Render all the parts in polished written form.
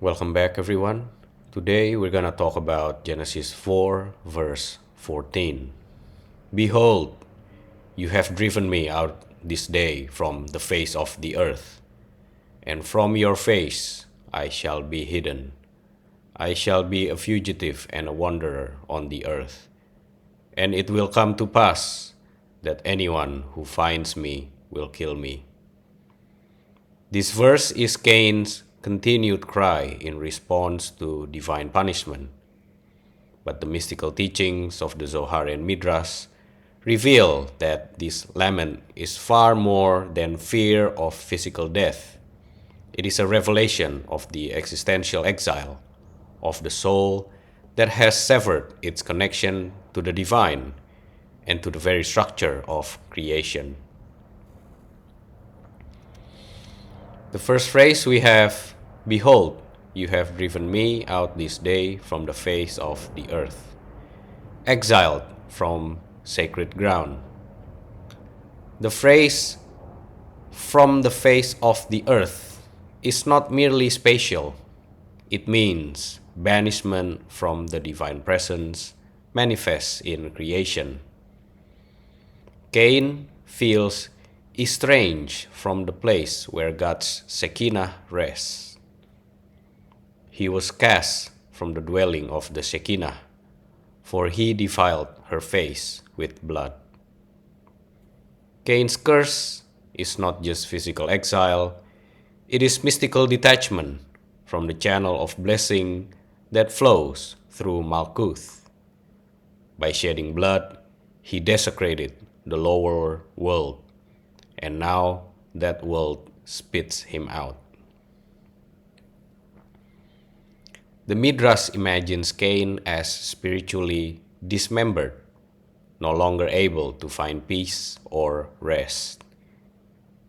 Welcome back, everyone. Today we're gonna talk about Genesis 4, verse 14. Behold, you have driven me out this day from the face of the earth, and from your face I shall be hidden. I shall be a fugitive and a wanderer on the earth. And it will come to pass that anyone who finds me will kill me. This verse is Cain's continued cry in response to divine punishment. But the mystical teachings of the Zohar and Midrash reveal that this lament is far more than fear of physical death. It is a revelation of the existential exile of the soul that has severed its connection to the divine and to the very structure of creation. The first phrase we have, behold, you have driven me out this day from the face of the earth, exiled from sacred ground. The phrase, from the face of the earth, is not merely spatial. It means banishment from the divine presence manifests in creation. Cain feels estranged from the place where God's Shekinah rests. He was cast from the dwelling of the Shekinah, for he defiled her face with blood. Cain's curse is not just physical exile, it is mystical detachment from the channel of blessing that flows through Malkuth. By shedding blood, he desecrated the lower world, and now that world spits him out. The Midrash imagines Cain as spiritually dismembered, no longer able to find peace or rest.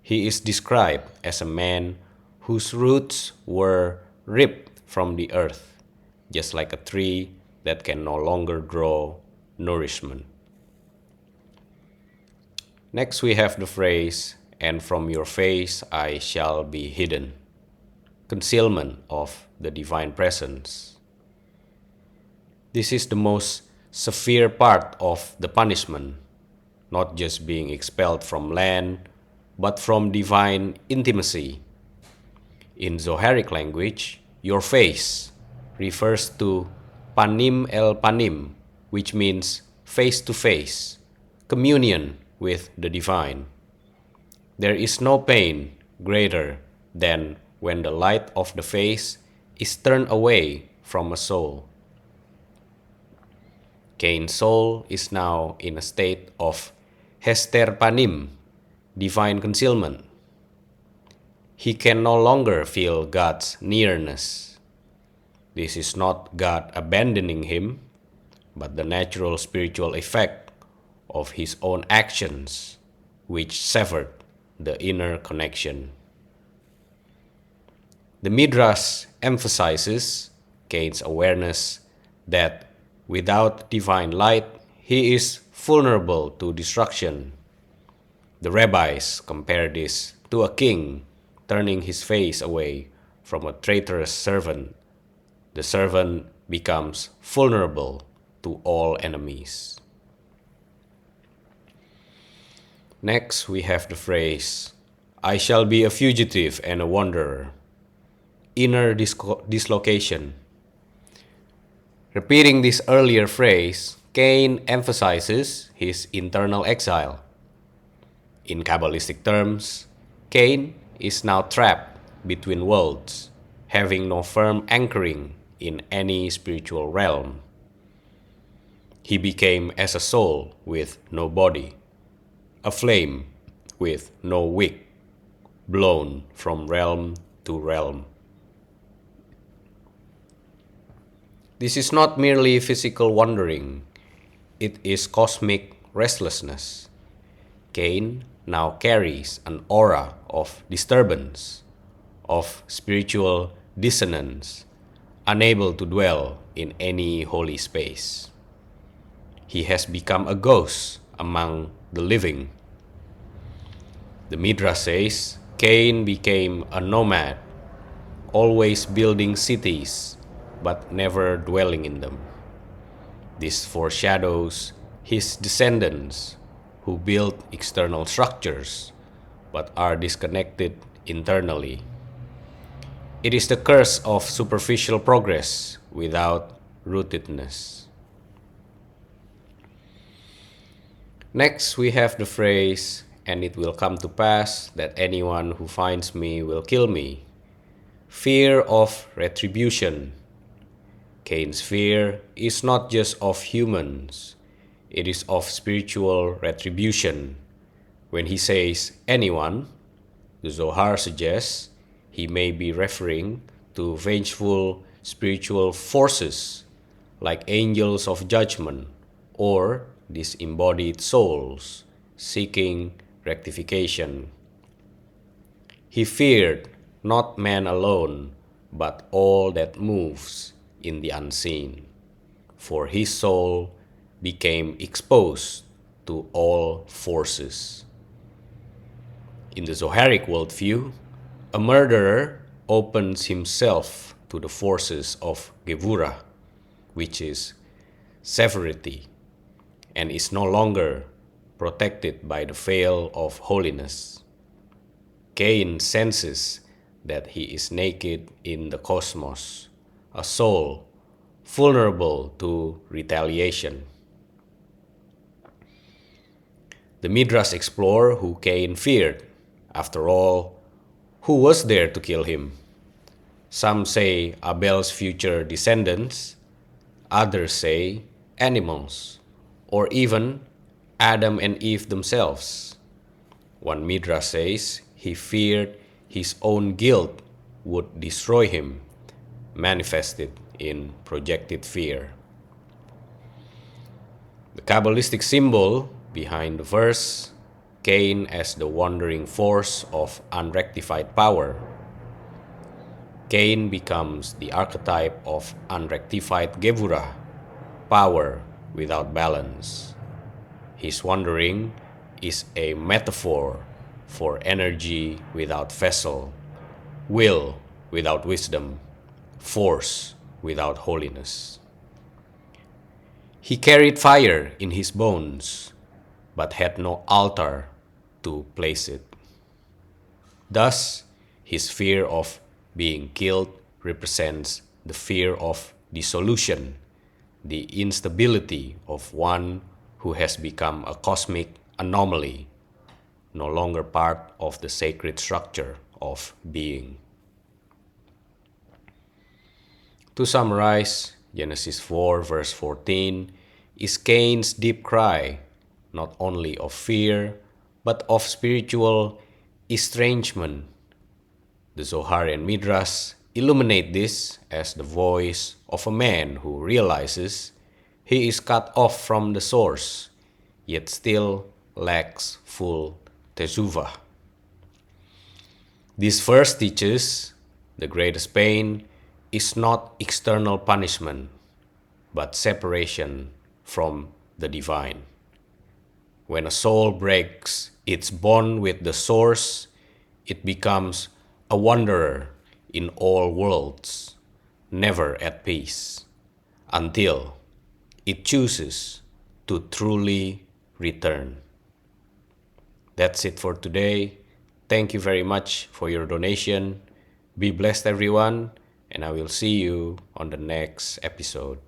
He is described as a man whose roots were ripped from the earth, just like a tree that can no longer draw nourishment. Next, we have the phrase, and from your face I shall be hidden. Concealment of the divine presence. This is the most severe part of the punishment, not just being expelled from land, but from divine intimacy. In Zoharic language, your face refers to panim el panim, which means face to face, communion with the divine. There is no pain greater than when the light of the face is turned away from a soul. Cain's soul is now in a state of hester panim, divine concealment. He can no longer feel God's nearness. This is not God abandoning him, but the natural spiritual effect of his own actions, which severed the inner connection. The Midrash emphasizes Cain's awareness that without divine light, he is vulnerable to destruction. The rabbis compare this to a king turning his face away from a traitorous servant. The servant becomes vulnerable to all enemies. Next, we have the phrase, I shall be a fugitive and a wanderer. Inner dislocation. Repeating this earlier phrase, Cain emphasizes his internal exile. In Kabbalistic terms, Cain is now trapped between worlds, having no firm anchoring in any spiritual realm. He became as a soul with no body, a flame with no wick, blown from realm to realm. This is not merely physical wandering, it is cosmic restlessness. Cain now carries an aura of disturbance, of spiritual dissonance, unable to dwell in any holy space. He has become a ghost among the living. The Midrash says Cain became a nomad, always building cities, but never dwelling in them. This foreshadows his descendants, who build external structures, but are disconnected internally. It is the curse of superficial progress without rootedness. Next, we have the phrase, "And it will come to pass that anyone who finds me will kill me." Fear of retribution. Cain's fear is not just of humans, it is of spiritual retribution. When he says anyone, the Zohar suggests he may be referring to vengeful spiritual forces like angels of judgment or disembodied souls seeking rectification. He feared not man alone, but all that moves in the unseen, for his soul became exposed to all forces. In the Zoharic worldview, a murderer opens himself to the forces of Gevurah, which is severity, and is no longer protected by the veil of holiness. Cain senses that he is naked in the cosmos, a soul vulnerable to retaliation. The Midrash explore who Cain feared. After all, who was there to kill him? Some say Abel's future descendants, others say animals, or even Adam and Eve themselves. One Midrash says he feared his own guilt would destroy him, manifested in projected fear. The Kabbalistic symbol behind the verse, Cain as the wandering force of unrectified power. Cain becomes the archetype of unrectified Gevurah, power without balance. His wandering is a metaphor for energy without vessel, will without wisdom, force without holiness. He carried fire in his bones, but had no altar to place it. Thus, his fear of being killed represents the fear of dissolution, the instability of one who has become a cosmic anomaly, no longer part of the sacred structure of being. To summarize, Genesis 4 verse 14 is Cain's deep cry, not only of fear, but of spiritual estrangement. The Zohar and Midrash illuminate this as the voice of a man who realizes he is cut off from the source, yet still lacks full teshuvah. This verse teaches the greatest pain is not external punishment, but separation from the divine. When a soul breaks its bond with the source, it becomes a wanderer in all worlds, never at peace, until it chooses to truly return. That's it for today. Thank you very much for your donation. Be blessed, everyone, and I will see you on the next episode.